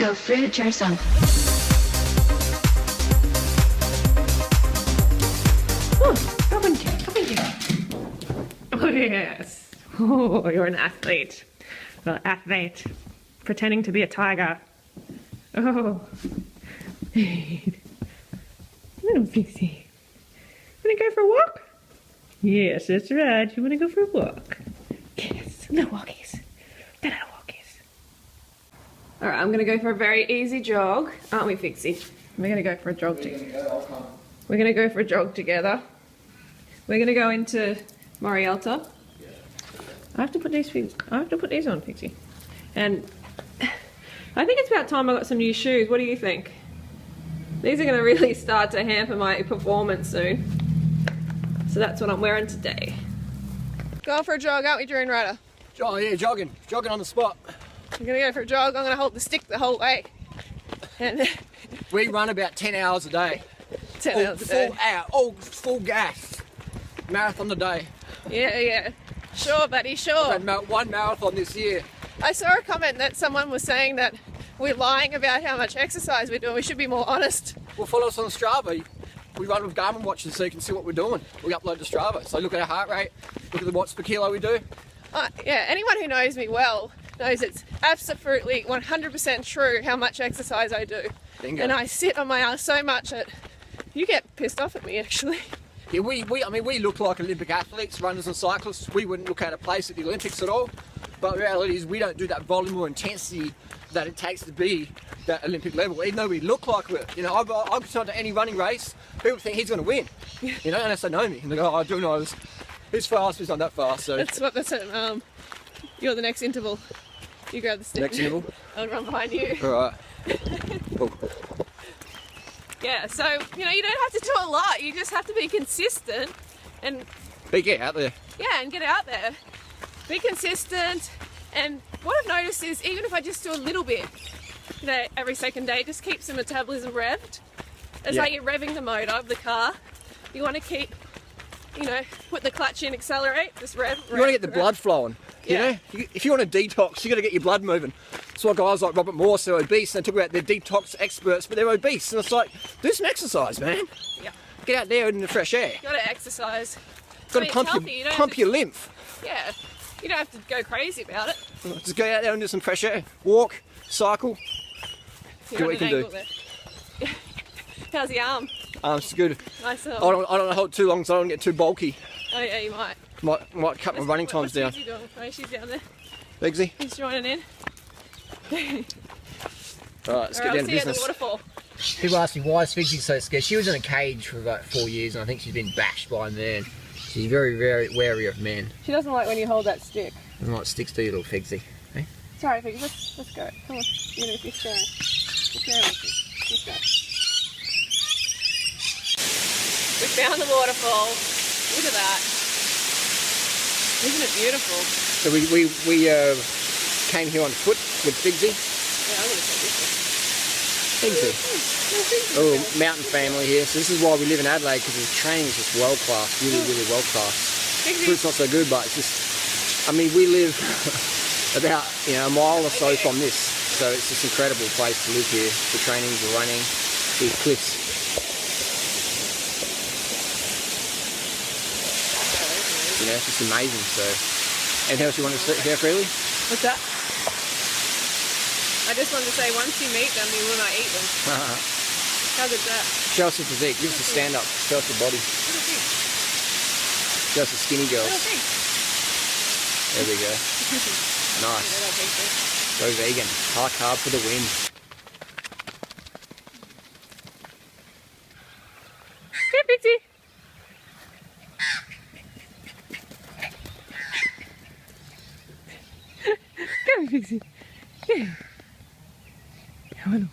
Go fruit yourself. Oh, come on, Jack. Come on, Jack. Oh, yes. Oh, you're an athlete. Well, athlete. Pretending to be a tiger. Oh. Little Figsy. Wanna go for a walk? Yes, that's right. You wanna go for a walk? Yes, little walkies. The little walkies. Alright, I'm gonna go for a very easy jog. Aren't we, Figsy? We're gonna go for a jog together. We're gonna go for a jog together. We're gonna go into Morialta. I have to put these on, Figsy. And I think it's about time I got some new shoes. What do you think? These are going to really start to hamper my performance soon. So that's what I'm wearing today. Going for a jog, aren't we, Dream Rider? Oh yeah, jogging on the spot. We're going to go for a jog. I'm going to hold the stick the whole way. And We run about 10 hours a day. 10 hours a day. Full gas. Marathon a day. Yeah. Sure, buddy, sure. I've had one marathon this year. I saw a comment that someone was saying that we're lying about how much exercise we're doing. We should be more honest. Well, follow us on Strava. We run with Garmin watches so you can see what we're doing. We upload to Strava. So look at our heart rate, look at the watts per kilo we do. Yeah, anyone who knows me well knows it's absolutely 100% true how much exercise I do. Bingo. And I sit on my ass so much that you get pissed off at me, actually. Yeah, we look like Olympic athletes, runners and cyclists. We wouldn't look out of place at the Olympics at all. But the reality is we don't do that volume or intensity that it takes to be that Olympic level. Even though we look like it, you know, I've gone to any running race, people think he's going to win, you know, unless they know me. And they go, oh, I do know he's fast, he's not that fast. So That's it. You're the next interval. You grab the stick. Next interval? I'll run behind you. All right. Oh. Yeah, so, you know, you don't have to do a lot. You just have to be consistent and... Get out there. Yeah, and get out there. Be consistent. And what I've noticed is even if I just do a little bit, you know, every second day, it just keeps the metabolism revved. It's like you're revving the motor of the car. You want to keep, you know, put the clutch in, accelerate, just rev. You want to get the blood flowing. You know, if you want to detox, you got to get your blood moving. That's why guys like Robert Morse are obese, and they talk about they're detox experts, but they're obese. And it's like, do some exercise, man. Yeah. Get out there in the fresh air. You got to exercise. Got to pump your lymph. Yeah. You don't have to go crazy about it. Just go out there and do some fresh air. Walk, cycle. Do what you can do. How's the arm? It's good. Nice. I don't hold it too long so I don't get too bulky. Oh yeah, you might. Might cut my running times down. What's Figsy doing? Oh, she's down there. Figsy? He's joining in. Alright, let's get down to business. At the waterfall. People ask me why is Figsy so scared. She was in a cage for about 4 years and I think she's been bashed by a man. She's very, very wary of men. She doesn't like when you hold that stick. Doesn't like sticks to you, little Figsy. Hey? Sorry, Figsy, let's go. Come on. You're going to be sharing. Let's go. We found the waterfall. Look at that. Isn't it beautiful? So we came here on foot with Figsy. Yeah, I'm going to take this one. Figsy. A little mountain family here. So this is why we live in Adelaide, because the training is just world class, really, really world class. Food's not so good, but it's just, I mean, we live about, you know, a mile or so from this. So it's just an incredible place to live here. The training, the running, these cliffs. You know, it's just amazing. So, anything else you want to hear, freely? What's that? I just wanted to say, once you meet them, you will not eat them. How good's that? Show us your physique. Give us a stand up. Show us your body. Little pig. Show us the skinny girls. Little pig. There we go. Nice. Go vegan. High carb for the win. Here, Figsy. Come here, Figsy. Yeah. Come on.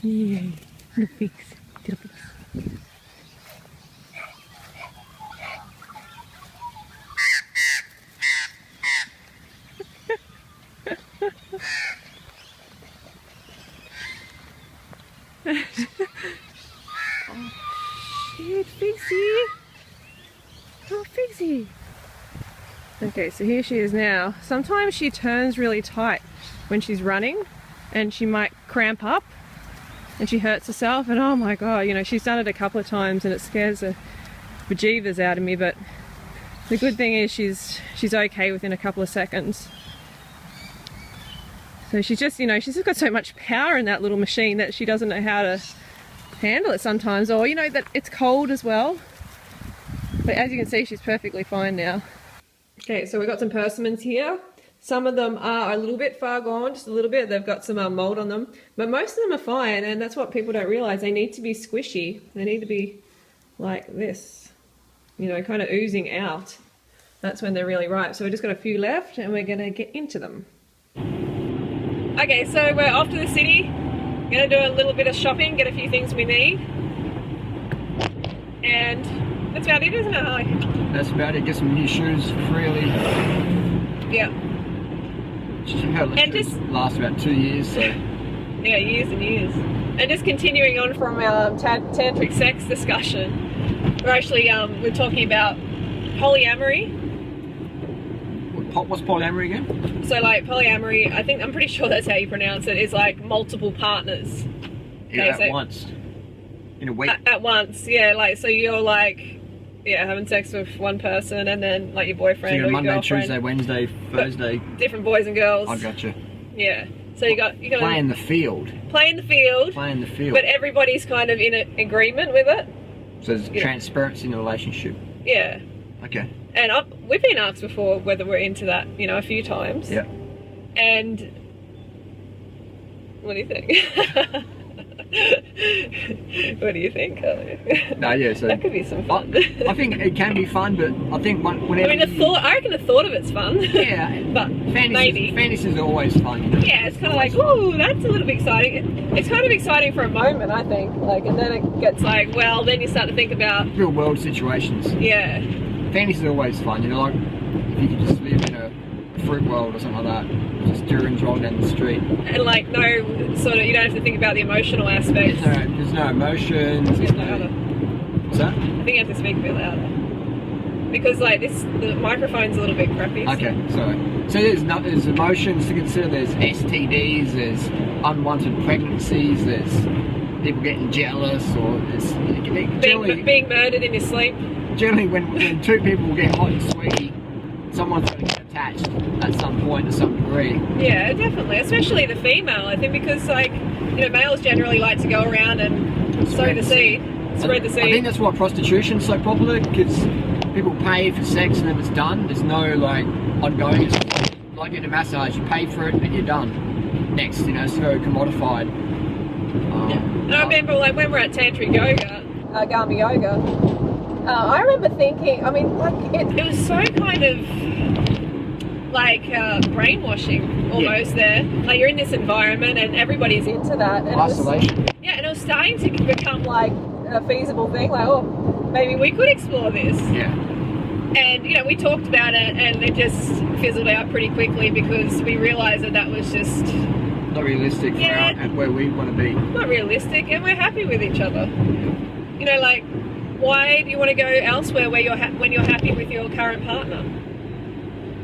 Yay. Little pigs. Little pigs. Oh, shit, Figsy. Oh, Figsy. Okay, so here she is now. Sometimes she turns really tight when she's running, and she might cramp up and she hurts herself, and oh my god, you know, she's done it a couple of times and it scares the bejeevers out of me, but the good thing is she's okay within a couple of seconds. So she's just, you know, she's just got so much power in that little machine that she doesn't know how to handle it sometimes, or you know, that it's cold as well. But as you can see, she's perfectly fine now. Okay, so we've got some persimmons here. Some of them are a little bit far gone, just a little bit. They've got some mold on them, but most of them are fine, and that's what people don't realize. They need to be squishy. They need to be like this, you know, kind of oozing out. That's when they're really ripe. So we've just got a few left, and we're gonna get into them. Okay, so we're off to the city. Gonna do a little bit of shopping, get a few things we need, and that's about it, isn't it, Harley? That's about it. Get some new shoes freely. Yeah. And just last about 2 years. So. Yeah, years and years. And just continuing on from our tantric sex discussion, we're actually we're talking about polyamory. What's polyamory again? So like polyamory, I'm pretty sure that's how you pronounce it, is like multiple partners. Yeah, okay, at once. In a week. At once, yeah. Like, so you're like, yeah, having sex with one person, and then like your boyfriend, so you got or your Monday, girlfriend. Tuesday, Wednesday, Thursday. Different boys and girls. I gotcha. Yeah. So you got play in the field. Play in the field. Play in the field. But everybody's kind of in agreement with it. So there's transparency in the relationship. Yeah. Okay. And we've been asked before whether we're into that, you know, a few times. Yeah. And what do you think? What do you think? No, yeah, so that could be some fun. I think it can be fun, but I think whenever I reckon the thought of it's fun. Yeah, but fantasies are always fun. Yeah, it's kind of like, ooh, that's a little bit exciting. It's kind of exciting for a moment, I think. Like, and then it gets like, well, then you start to think about real world situations. Yeah. Fantasies are always fun, you know, like if you could just live in a fruit world or something like that, just durians rolling down the street. And like, no sort of, you don't have to think about the emotional aspects. There's no emotions. There's no other. What's that? I think you have to speak a bit louder. Because like the microphone's a little bit crappy. Okay, so there's emotions to consider, there's STDs, there's unwanted pregnancies, there's people getting jealous, or there's being murdered in your sleep. Generally when two people get hot and sweaty, someone's going to get attached at some point to some degree. Yeah, definitely, especially the female, I think, because like, you know, males generally like to go around and sow the seed, spread the seed. I think that's why prostitution's so popular, because people pay for sex and then it's done. There's no like ongoing. It's like getting a massage, you pay for it and you're done. Next, you know, it's very commodified. And I remember like when we're at tantric yoga, Gami yoga, I remember thinking, I mean, like it was so kind of like brainwashing almost there. Like you're in this environment and everybody's into that. And isolation. And it was starting to become like a feasible thing, like, oh, maybe we could explore this. Yeah. And, you know, we talked about it and it just fizzled out pretty quickly because we realised that was just not realistic for where we want to be. Not realistic, and we're happy with each other. You know, like, why do you want to go elsewhere where when you're happy with your current partner?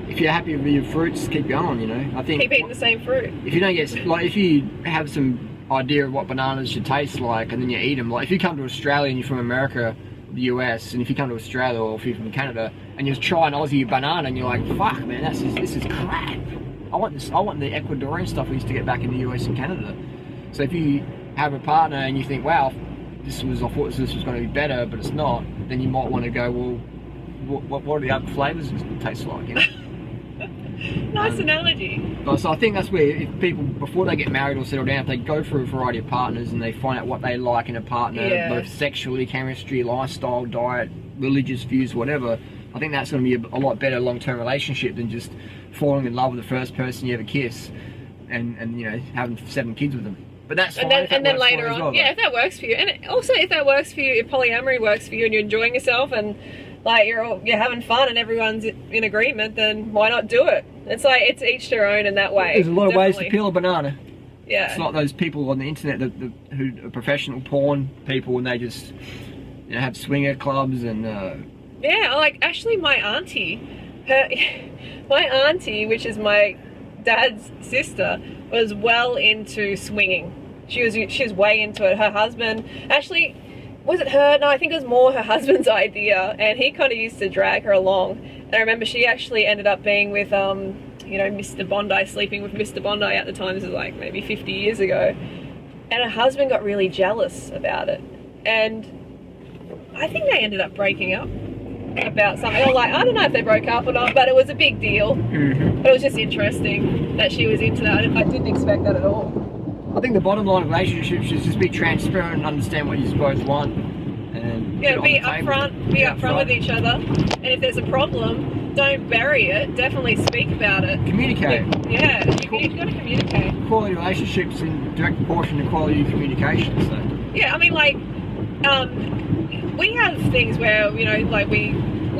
If you're happy with your fruits, keep going, you know. I think keep eating the same fruit. If you don't get, like, if you have some idea of what bananas should taste like and then you eat them, like if you come to Australia and you're from America, the US, and if you come to Australia or if you're from Canada and you try an Aussie banana and you're like, fuck man, this is crap. I want the Ecuadorian stuff we used to get back in the US and Canada. So if you have a partner and you think, wow, I thought this was going to be better, but it's not, then you might want to go, well, what are the other flavours taste like, you know? Nice analogy. So I think that's where if people, before they get married or settle down, if they go through a variety of partners and they find out what they like in a partner, both sexually, chemistry, lifestyle, diet, religious views, whatever, I think that's going to be a lot better long-term relationship than just falling in love with the first person you ever kiss and you know, having 7 kids with them. But that's fine. And then later on, well, if that works for you, and also if that works for you, if polyamory works for you and you're enjoying yourself and like you're having fun and everyone's in agreement, then why not do it? It's like, it's each their own in that way. There's a lot of ways to peel a banana. Yeah. It's like those people on the internet who are professional porn people and they just, you know, have swinger clubs and yeah, like actually my auntie, which is my dad's sister, was well into swinging. She was way into it. Her husband, actually, was it her? No, I think it was more her husband's idea, and he kind of used to drag her along. And I remember she actually ended up being with, you know, Mr. Bondi, sleeping with Mr. Bondi at the time. This is like maybe 50 years ago. And her husband got really jealous about it. And I think they ended up breaking up about something. Or like, I don't know if they broke up or not, but it was a big deal. But it was just interesting that she was into that. I didn't expect that at all. I think the bottom line of relationships is just be transparent and understand what you both want. And yeah, be upfront with each other. And if there's a problem, don't bury it. Definitely speak about it. Communicate. Yeah, you've got to communicate. Quality relationships in direct proportion to quality of communication. So. Yeah, I mean, like, we have things where, you know, like we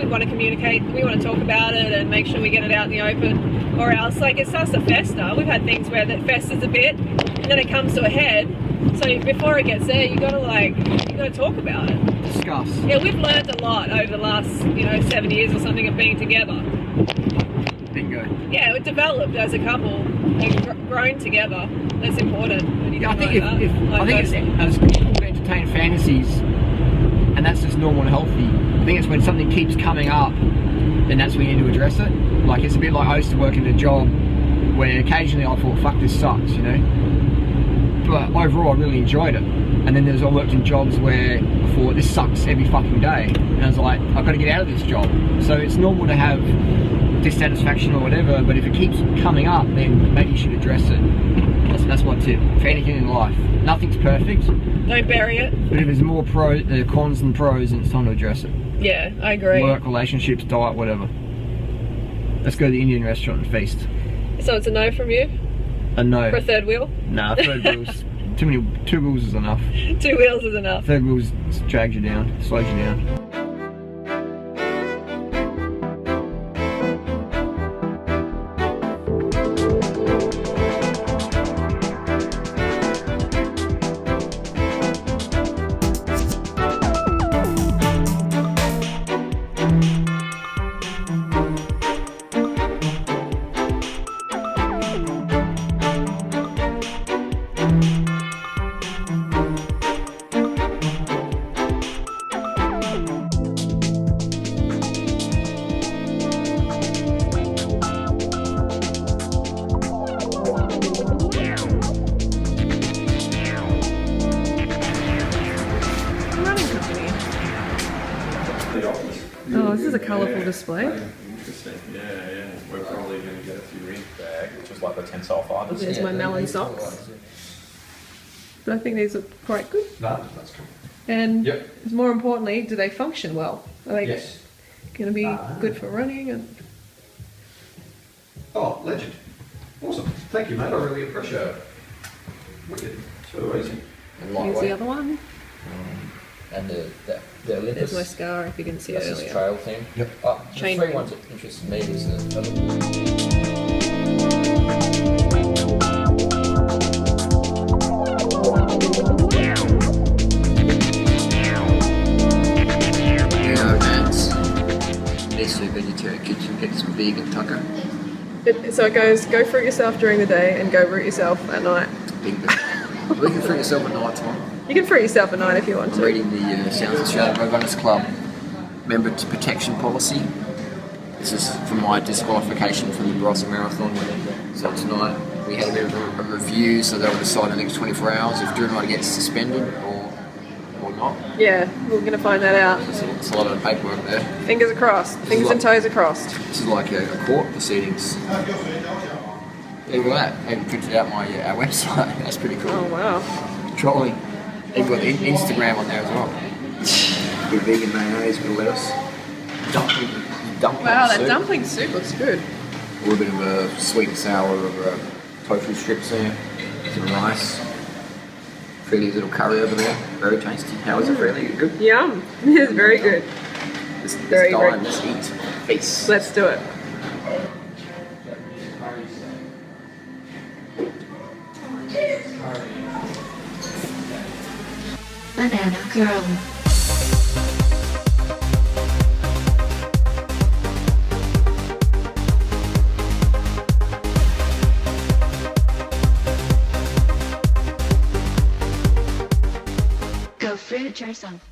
want to communicate, we want to talk about it and make sure we get it out in the open, or else like it starts to fester. We've had things where that festers a bit and then it comes to a head. So before it gets there, you gotta talk about it. Discuss. Yeah, we've learned a lot over the last, you know, 7 years or something of being together. Bingo. Yeah, we've developed as a couple and grown together. That's important. When you Yeah, I think it's as people entertain fantasies, and that's just normal and healthy. I think it's when something keeps coming up, then that's when you need to address it. Like, it's a bit like I used to work in a job where occasionally I thought, fuck, this sucks, you know? But overall I really enjoyed it. And then I worked in jobs where I thought, this sucks every fucking day. And I was like, I've got to get out of this job. So it's normal to have dissatisfaction or whatever, but if it keeps coming up, then maybe you should address it. That's my tip for anything in life. Nothing's perfect. Don't bury it. But if there's more cons than pros, then it's time to address it. Yeah, I agree. Work, relationships, diet, whatever. Let's go to the Indian restaurant and feast. So it's a no from you? A no. For a third wheel? Nah, third wheels. Two wheels is enough. 2 wheels is enough. Third wheels drags you down, slows you down. Oh, this is a colourful display. Interesting. Yeah. We're probably going to get a few ink bag, which is like the tensile fibers. There's my melon socks. But I think these look quite good. That's cool. And more importantly, do they function well? Are they Yes. going to be good for running? And Oh, legend. Awesome. Thank you, mate. I really appreciate it. Wicked. Too easy. And here's the other one. And the There's Olympus. my scar if you can see it That's this earlier. trail thing. Yep. The Chain three ring. ones that interested me was the These two vegetarian kids who get some vegan tucker. So it goes, go fruit yourself during the day and go root yourself at night. We can fruit yourself at night time. You can fruit yourself at night if you want I'm to. reading the South Australian Road Runners Club member protection policy. This is from my disqualification from the Barossa Marathon. So tonight we had a bit of a review, so they'll decide in the next 24 hours if Drew gets suspended or not. Yeah, we're going to find that out. It's a lot of paperwork there. Fingers are crossed. Fingers and toes are crossed. This is like a court proceedings. Look at that. I even printed out my our website. That's pretty cool. Oh, wow. Trolling. They've got the Instagram on there as well. Good vegan mayonnaise, good lettuce. Dumpling Wow, that soup. dumpling soup looks good. A little bit of a sweet and sour of tofu strips there. Some rice. Freely's little curry over there. Very tasty. How is it, Freely? Good? Yum. It's very good. Let's Very dine, good. let's eat. Feast. Let's do it. Banana Girl. So fruit yourself.